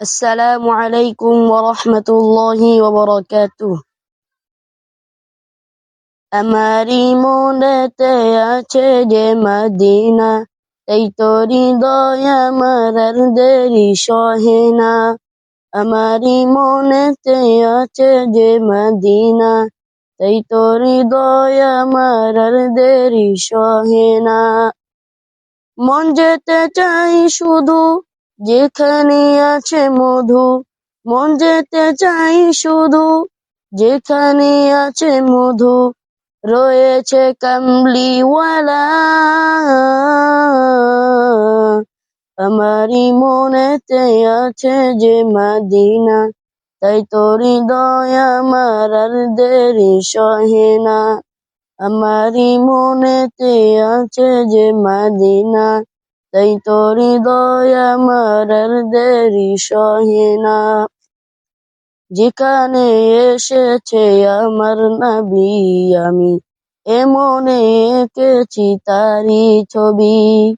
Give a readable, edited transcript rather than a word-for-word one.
আসসালামু আলাইকুম ওয়া রাহমাতুল্লাহি ওয়া বারাকাতুহু। আমারি মনেতে আছে যে মদিনা, তাই তো হৃদয় আমার আর দেরি সহে না। আমারি মনেতে আছে যে মদিনা, তাই তো হৃদয় আমার আর দেরি সহে না। মন যেতে চাই শুধু যেখানে আছে মধু, মন যেতে চাই শুধু যেখানে আছে মধু, রয়েছে কামলিওয়ালা। আমারই মনেতে আছে যে মদিনা, তাই তো হৃদয় আমার আর দেরি সহে না। আমারই মনেতে আছে যে মদিনা, তাই তো হৃদয় আমার আর দেরি সহে না। যেখানে এসেছে আমার নবী, আমি এমনে এঁকেছি তারি ছবি।